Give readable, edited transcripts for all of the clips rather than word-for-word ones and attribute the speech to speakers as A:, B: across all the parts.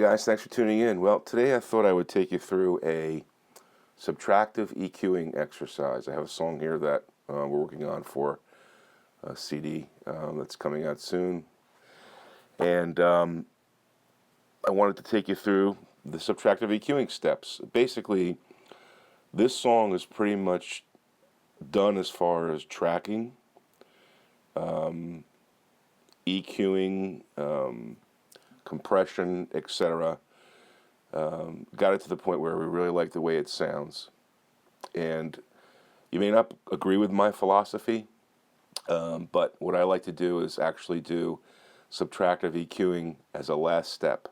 A: guys, thanks for tuning in. Well, today I thought I would take you through a subtractive EQing exercise. I have a song here that we're working on for a CD that's coming out soon. And I wanted to take you through the subtractive EQing steps. Basically, this song is pretty much done as far as tracking, EQing, compression, etc. Got it to the point where we really like the way it sounds. And you may not agree with my philosophy, but what I like to do is actually do subtractive EQing as a last step,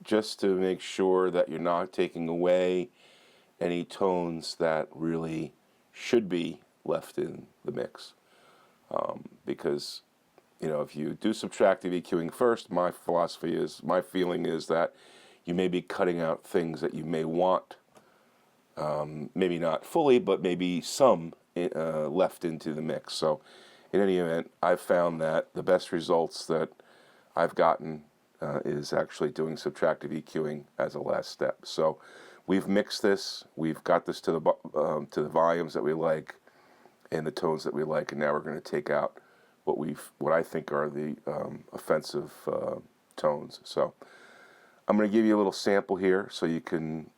A: just to make sure that you're not taking away any tones that really should be left in the mix. Because if you do subtractive EQing first, my feeling is that you may be cutting out things that you may want, maybe not fully, but maybe some left into the mix. So in any event, I've found that the best results that I've gotten is actually doing subtractive EQing as a last step. So we've mixed this, we've got this to the volumes that we like and the tones that we like, and now we're going to take out what I think are the offensive tones. So I'm going to give you a little sample here so you can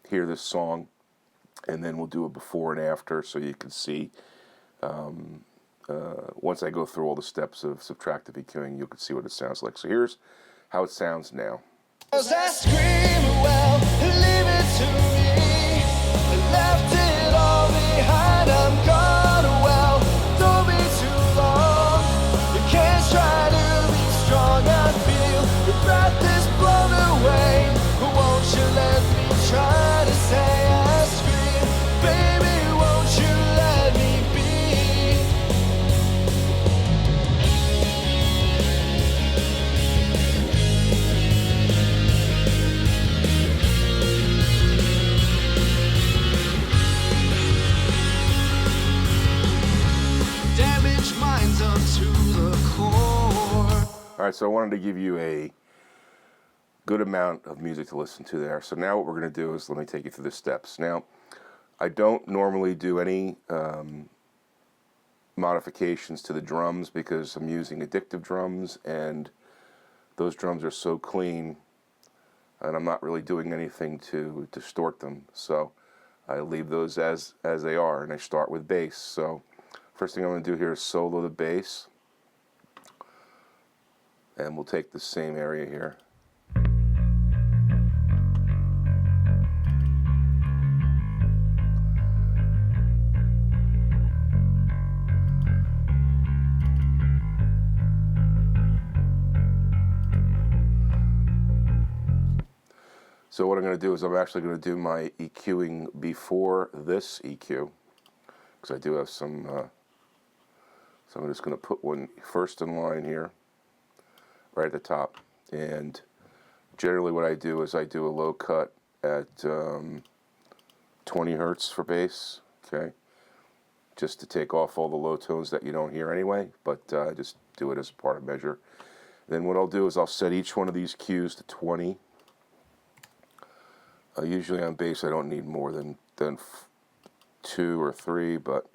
A: hear this song, and then we'll do a before and after so you can see. Once I go through all the steps of subtractive EQing, you can see what it sounds like. So here's how it sounds now.
B: As I scream, well, leave it to me. I left it all behind, I'm gone, well, don't be too long. You can't try to be strong, I feel your breath is blown away. Won't you let me try to say I scream? Baby, won't you let me be? Damage minds unto the core.
A: All right, so I wanted to give you a good amount of music to listen to there. So now what we're going to do is let me take you through the steps. Now, I don't normally do any modifications to the drums because I'm using additive drums, and those drums are so clean, and I'm not really doing anything to distort them. So I leave those as they are, and I start with bass. So first thing I'm going to do here is solo the bass, and we'll take the same area here. So what I'm going to do is I'm actually going to do my EQing before this EQ, because I do have some, so I'm just going to put one first in line here, right at the top. And generally what I do is I do a low cut at 20 hertz for bass, okay, just to take off all the low tones that you don't hear anyway, but I just do it as a part of measure. Then what I'll do is I'll set each one of these cues to 20. Usually on bass I don't need more than 2 or 3, but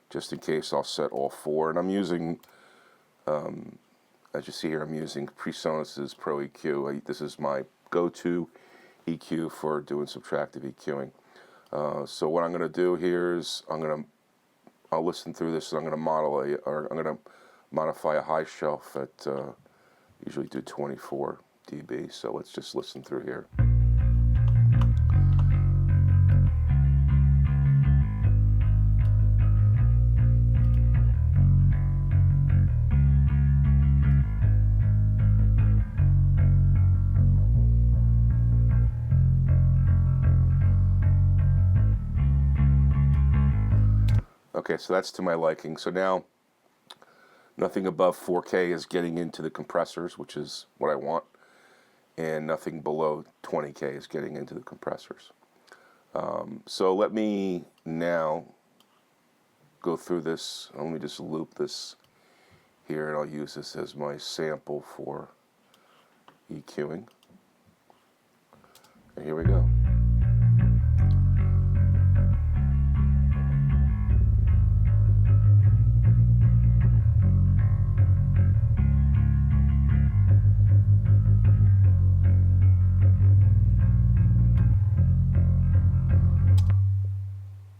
A: just in case I'll set all 4. And I'm using, as you see here, I'm using PreSonus Pro EQ. This is my go-to EQ for doing subtractive EQing. So what I'm going to do here is I'll listen through this, and I'm going to modify a high shelf at usually do 24 dB. So let's just listen through here. Okay, so that's to my liking. So now nothing above 4K is getting into the compressors, which is what I want, and nothing below 20K is getting into the compressors. So let me now go through this. Let me just loop this here, and I'll use this as my sample for EQing. And here we go.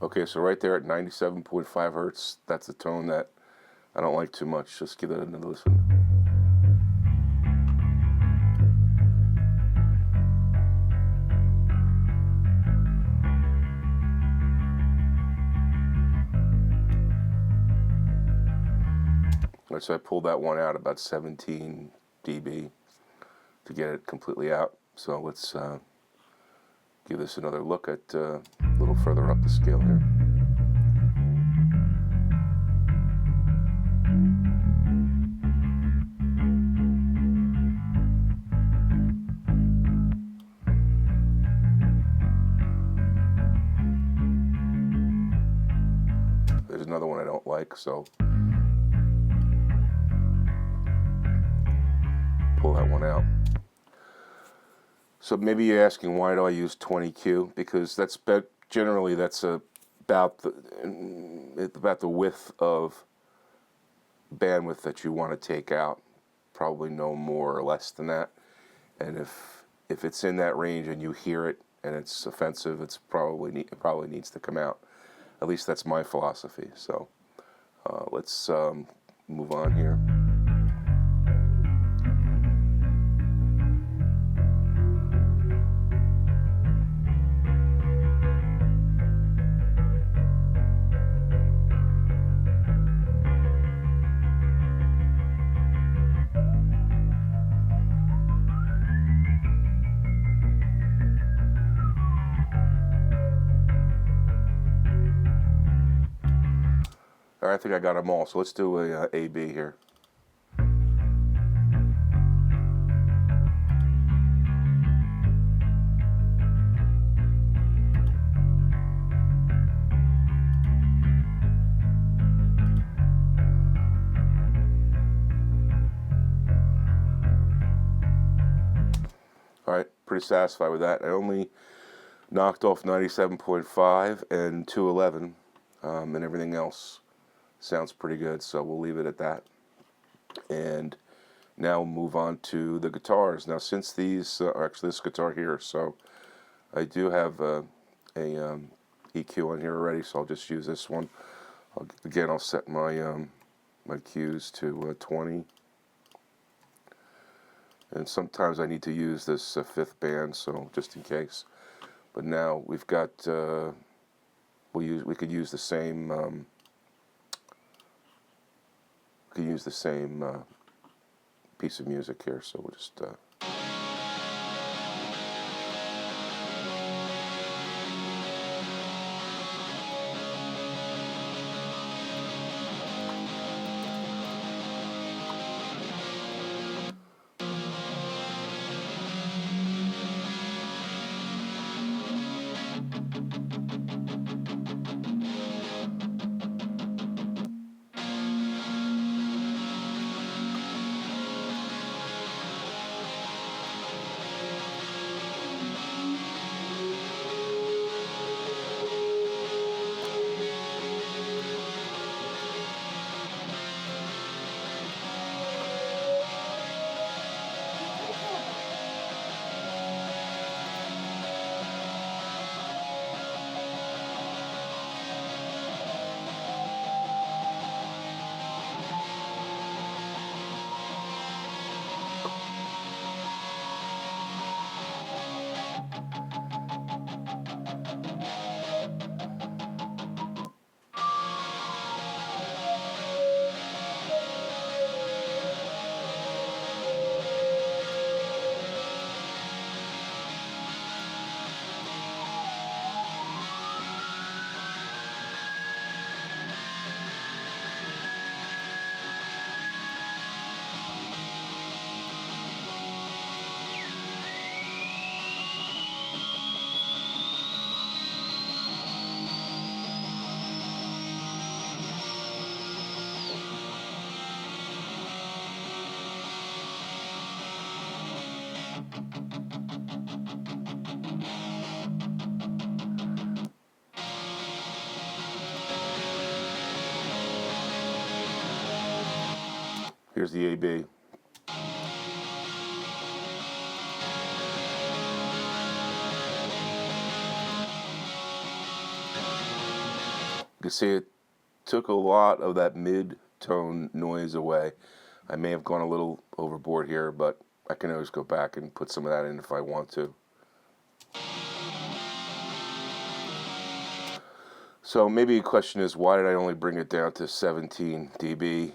A: Okay, so right there at 97.5 hertz, that's a tone that I don't like too much. Just give that another listen. Right, so I pulled that one out about 17 dB to get it completely out. So let's give this another look at a little further up the scale here. There's another one I don't like, so pull that one out. So maybe you're asking, why do I use 20Q? Because generally that's about the width of bandwidth that you want to take out. Probably no more or less than that. And if it's in that range and you hear it and it's offensive, it probably needs to come out. At least that's my philosophy. So let's move on here. All right, I think I got them all. So let's do a A-B here. All right, pretty satisfied with that. I only knocked off 97.5 and 211, and everything else sounds pretty good, so we'll leave it at that. And now we'll move on to the guitars. Now, since these are actually this guitar here, so I do have a EQ on here already, so I'll just use this one. Again, I'll set my my Qs to 20. And sometimes I need to use this fifth band, so just in case. But now we've got we could use the same piece of music here, so we'll just Here's the AB. You can see it took a lot of that mid-tone noise away. I may have gone a little overboard here, but I can always go back and put some of that in if I want to. So maybe a question is, why did I only bring it down to 17 dB?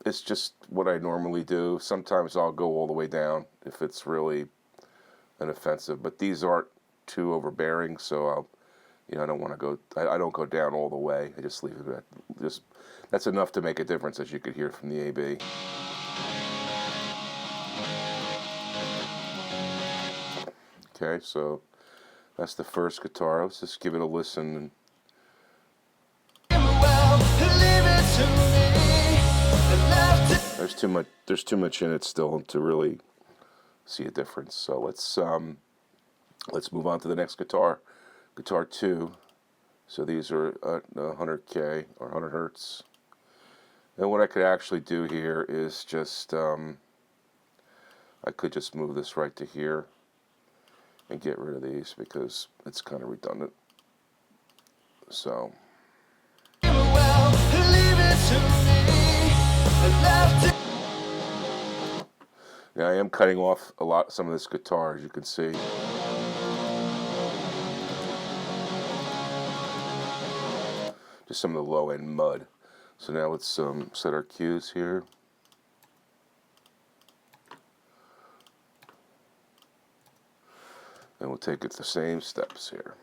A: It's just what I normally do. Sometimes I'll go all the way down if it's really an offensive, but these aren't too overbearing, so I'll, I don't want to go. I don't go down all the way. I just leave it at that's enough to make a difference, as you could hear from the AB. Okay, so that's the first guitar. Let's just give it a listen. There's too much in it still to really see a difference. So let's move on to the next guitar, guitar 2. So these are 100K or 100 hertz. And what I could actually do here is just I could just move this right to here and get rid of these because it's kind of redundant. So now I am cutting off some of this guitar, as you can see. Just some of the low end mud. So now let's set our cues here. And we'll take it the same steps here.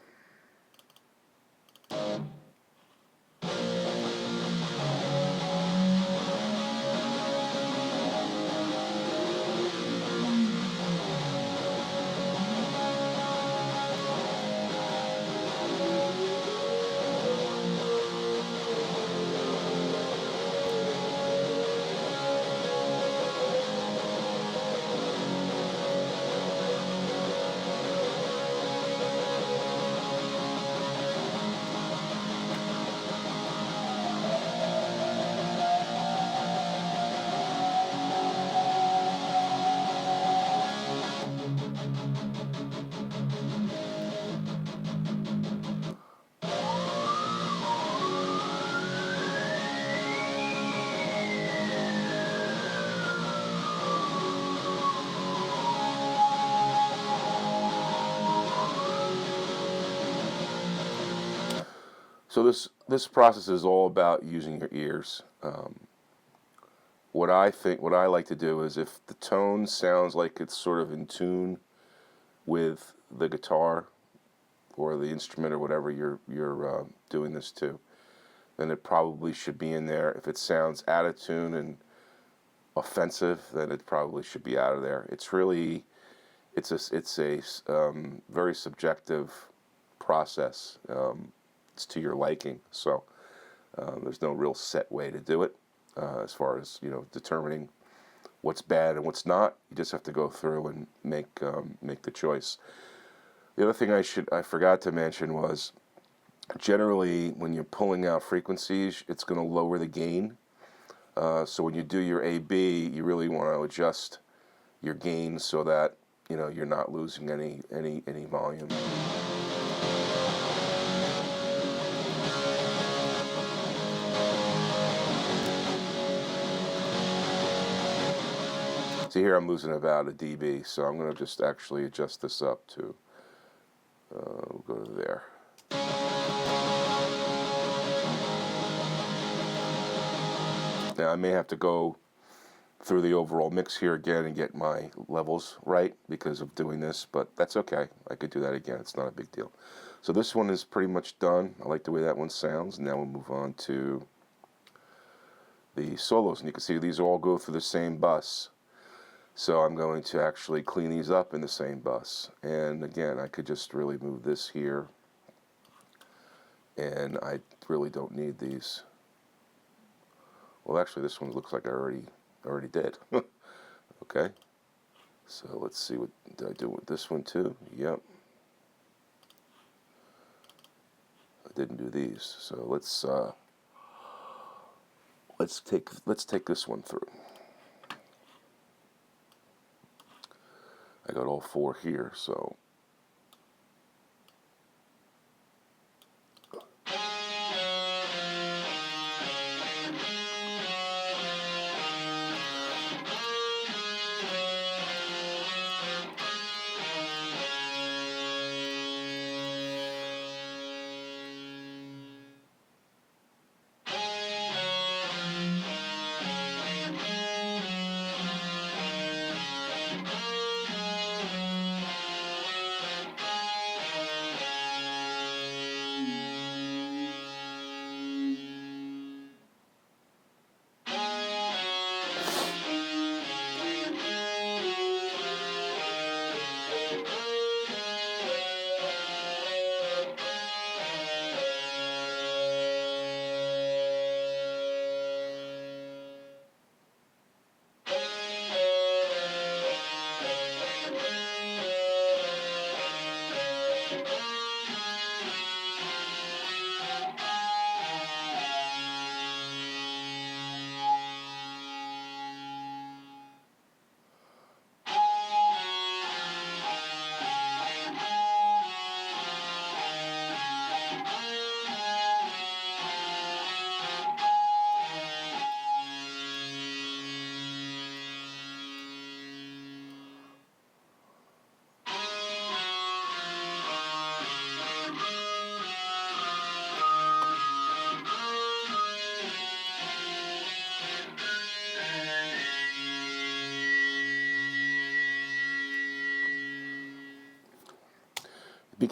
A: So this process is all about using your ears. What I like to do is, if the tone sounds like it's sort of in tune with the guitar or the instrument or whatever you're doing this to, then it probably should be in there. If it sounds out of tune and offensive, then it probably should be out of there. It's really, it's a very subjective process. It's to your liking, so there's no real set way to do it as far as determining what's bad and what's not. You just have to go through and make the choice. The other thing I forgot to mention was, generally when you're pulling out frequencies, it's going to lower the gain. So when you do your AB, you really want to adjust your gain so that you're not losing any volume. See, here I'm losing about a dB, so I'm going to just actually adjust this up to we'll go to there. Now I may have to go through the overall mix here again and get my levels right because of doing this, but that's okay. I could do that again. It's not a big deal. So this one is pretty much done. I like the way that one sounds. Now we'll move on to the solos, and you can see these all go through the same bus. So I'm going to actually clean these up in the same bus. And again, I could just really move this here, and I really don't need these. Well, actually, this one looks like I already did. Okay, so let's see, what did I do with this one too? Yep, I didn't do these. So let's let's take this one through. I got all 4 here, so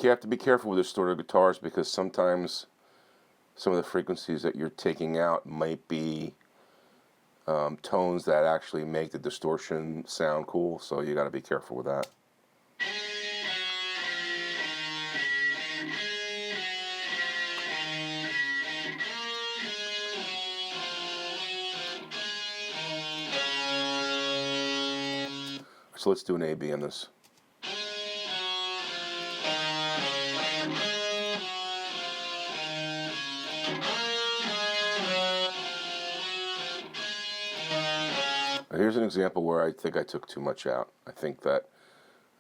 A: you have to be careful with distorted guitars because sometimes some of the frequencies that you're taking out might be tones that actually make the distortion sound cool, so you got to be careful with that. So let's do an A-B on this. Here's an example where I think I took too much out. I think that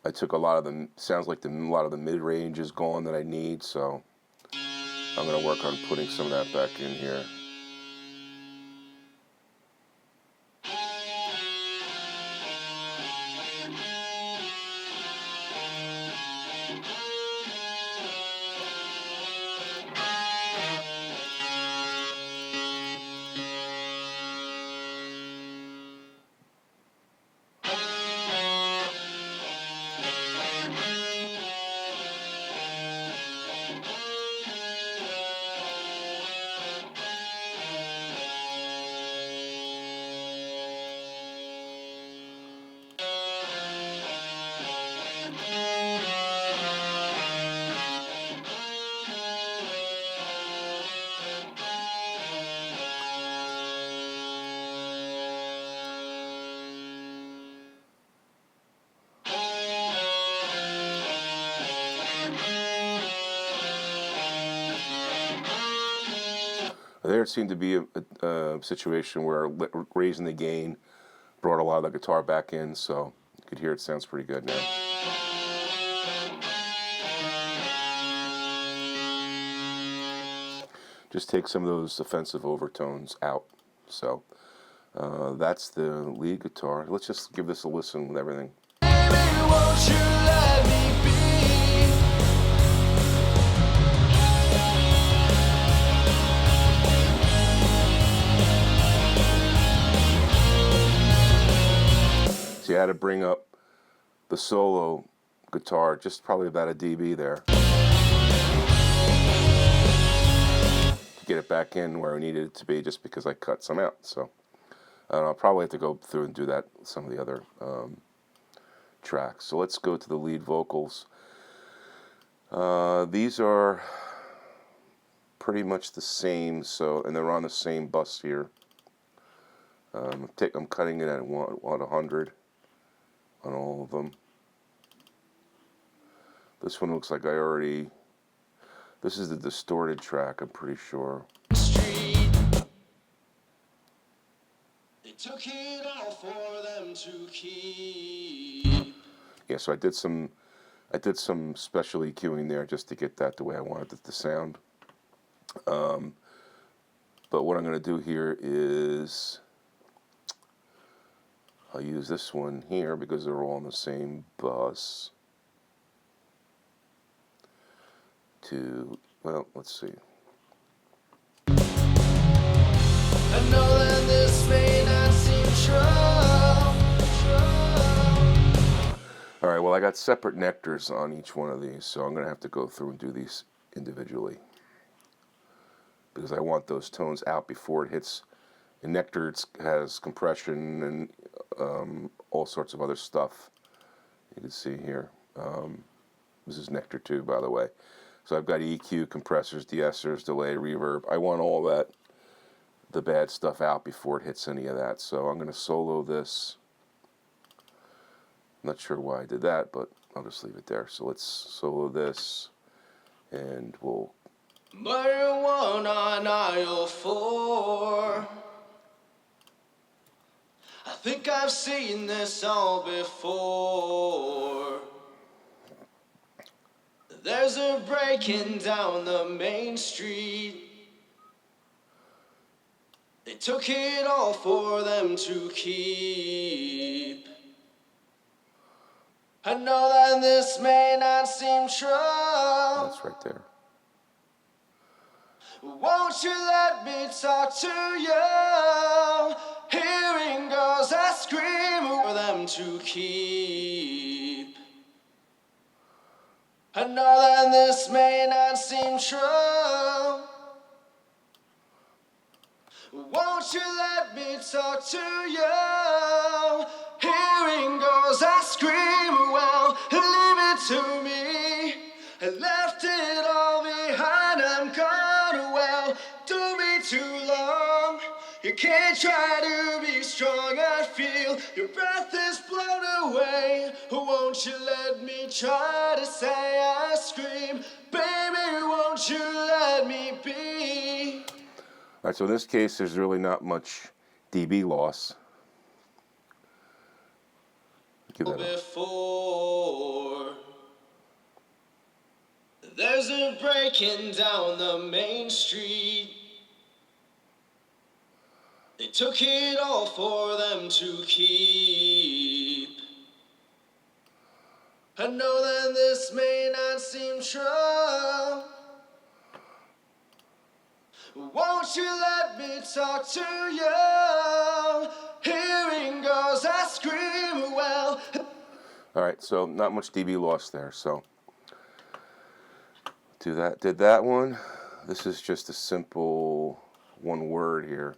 A: I took a lot of the, sounds like a lot of the mid-range is gone that I need, so I'm going to work on putting some of that back in here. There seemed to be a situation where raising the gain brought a lot of the guitar back in, so you could hear it sounds pretty good now. Just take some of those offensive overtones out. So that's the lead guitar. Let's just give this a listen with everything.
B: Baby, won't you let me be?
A: See, I had to bring up the solo guitar just probably about a dB there to get it back in where I needed it to be, just because I cut some out. So I'll probably have to go through and do that with some of the other tracks. So let's go to the lead vocals. These are pretty much the same, so, and they're on the same bus here. I'm cutting it at 100 on all of them. This one looks like I already, this is the distorted track, I'm pretty sure.
B: Street. to keep.
A: Yeah, so I did some special EQing there just to get that the way I wanted it to sound. But what I'm going to do here is I'll use this one here because they're all on the same bus to, well, let's see.
B: I know that this may not seem true.
A: All right, well, I got separate nectars on each one of these, so I'm going to have to go through and do these individually because I want those tones out before it hits. In nectar, it has compression and all sorts of other stuff. You can see here. This is nectar 2, by the way. So I've got EQ, compressors, de-essers, delay, reverb. I want all that, the bad stuff out before it hits any of that. So I'm going to solo this. Not sure why I did that, but I'll just leave it there. So let's solo this, and we'll.
B: Marijuana on aisle 4. I think I've seen this all before. There's a breaking down the main street. They took it all for them to keep. I know that this may not seem true.
A: That's right there.
B: Won't you let me talk to you? Hearing girls I scream for them to keep. I know that this may not seem true. Won't you let me talk to you? Hearing girls I scream, well, leave it to me. I left it all behind, I'm gone, well, don't be too long. You can't try to be strong, I feel your breath is blown away. Won't you let me try to say I scream? Baby, won't you let me be?
A: All right, so in this case, there's really not much dB loss. Give that a,
B: Before there's a breaking down the main street. They took it all for them to keep. I know that this may not seem true. Won't you let me talk to you? Hearing girls I scream, well.
A: all right, so not much dB loss there. So do that. Did that one. This is just a simple one word here.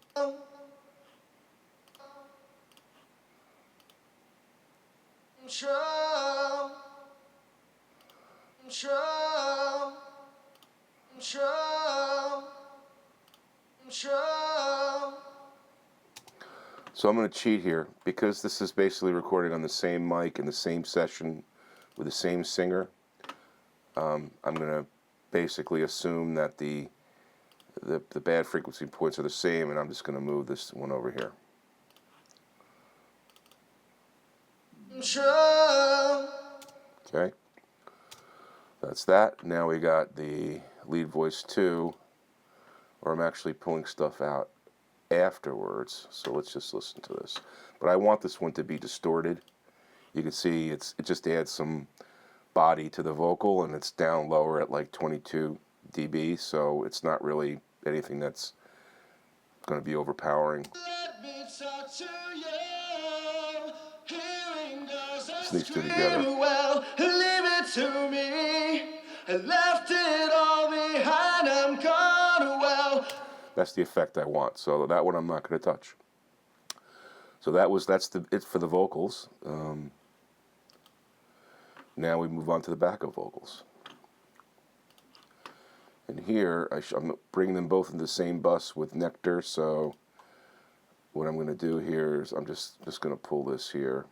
B: True, true, true, true.
A: So I'm going to cheat here because this is basically recording on the same mic in the same session with the same singer. I'm going to basically assume that the bad frequency points are the same, and I'm just going to move this one over here.
B: True.
A: Okay, that's that. Now we got the Lead Voice 2, where I'm actually pulling stuff out afterwards. So let's just listen to this. But I want this one to be distorted. You can see it just adds some body to the vocal, and it's down lower at like 22 dB, so it's not really anything that's going to be overpowering.
B: Let me talk to you. Hearing girls I
A: These two
B: scream,
A: together.
B: well, leave it to me. I left it all behind, I'm gone, well.
A: That's the effect I want. So that one I'm not going to touch. So that's it for the vocals. Now we move on to the backup vocals. And here I'm bringing them both in the same bus with Nectar. So what I'm going to do here is I'm just going to pull this here.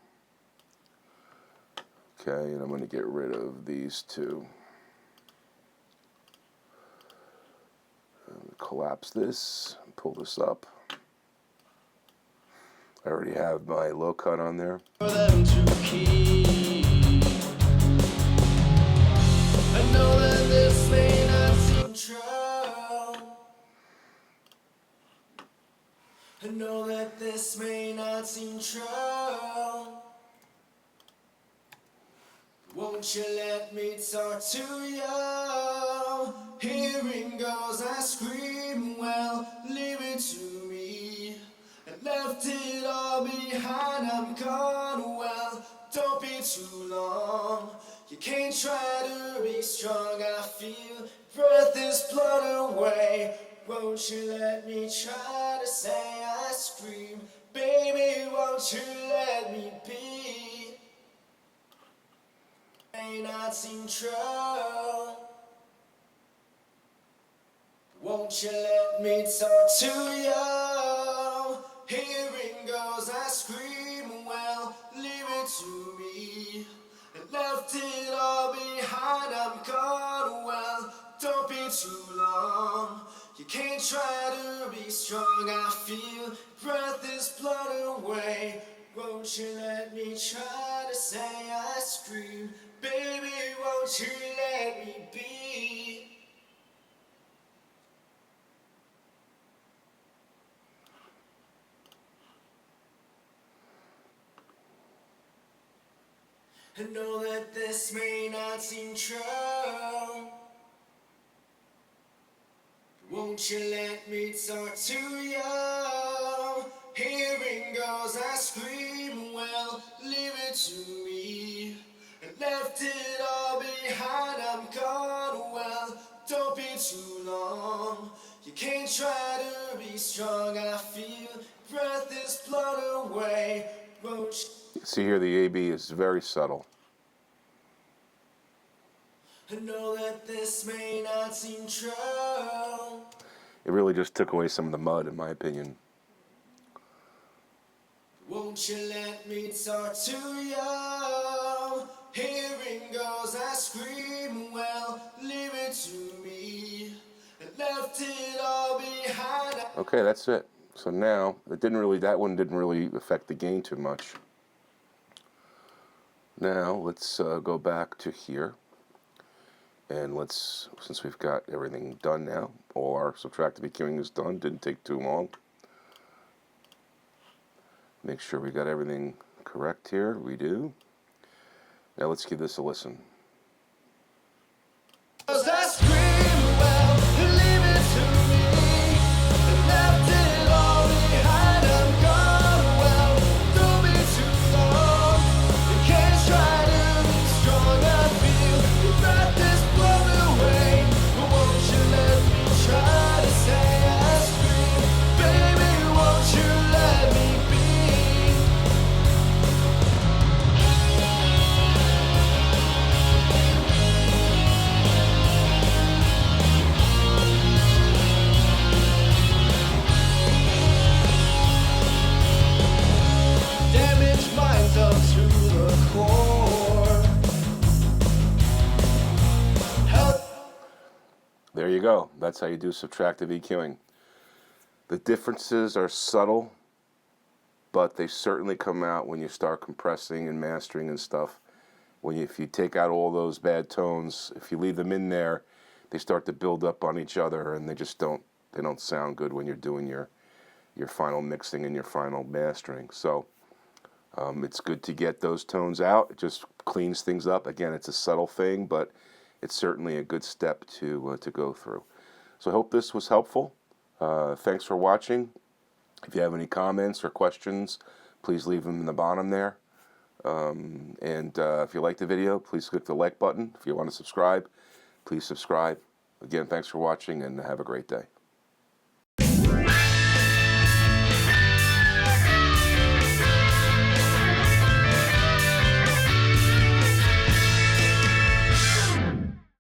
A: Okay, and I'm going to get rid of these two. Collapse this, pull this up. I already have my low cut on there.
B: For them to keep. I know that this may not seem true. I know that this may not seem true. Won't you let me talk to you? Hearing goes, I scream, well, leave it to me. I left it all behind, I'm gone, well, don't be too long. You can't try to be strong, I feel breath is blown away. Won't you let me try to say I scream? Baby, won't you let me be? May not seem true. Won't you let me talk to you? Hearing goes, I scream, well, leave it to me. I left it all behind, I'm gone, well, don't be too long. You can't try to be strong, I feel breath is blown away. Won't you let me try to say I scream? Baby, won't you let me be? I know that this may not seem true. Won't you let me talk to you? Hearing goes, I scream, well, leave it to me. I left it all behind, I'm gone, well, don't be too long. You can't try to be strong, I feel breath is blown away. Won't you?
A: See here, the AB is very subtle.
B: I know that this may not seem true.
A: It really just took away some of the mud, in my opinion.
B: Won't you let me talk to you? Hearing goes, I scream, well, leave it to me. I left it all behind.
A: Okay, that's it. So now, that one didn't really affect the gain too much. Now, let's go back to here. And since we've got everything done now, all our subtractive EQing is done, didn't take too long. Make sure we got everything correct here, we do. Now let's give this a listen.
B: I scream, well, leave it to me. I left it all behind, I'm gone, well, don't be too long. You can't try to be strong, I feel your breath is blown away. But won't you let me try to say I scream? Baby, won't you let me be? Damage minds up to the core. Help.
A: There you go. That's how you do subtractive EQing. The differences are subtle, but they certainly come out when you start compressing and mastering and stuff. If you take out all those bad tones, if you leave them in there, they start to build up on each other, and they don't sound good when you're doing your final mixing and your final mastering. So it's good to get those tones out. It just cleans things up. Again, it's a subtle thing, but it's certainly a good step to go through. So I hope this was helpful. Thanks for watching. If you have any comments or questions, please leave them in the bottom there. If you like the video, please click the like button. If you want to subscribe, please subscribe. Again, thanks for watching, and have a great day.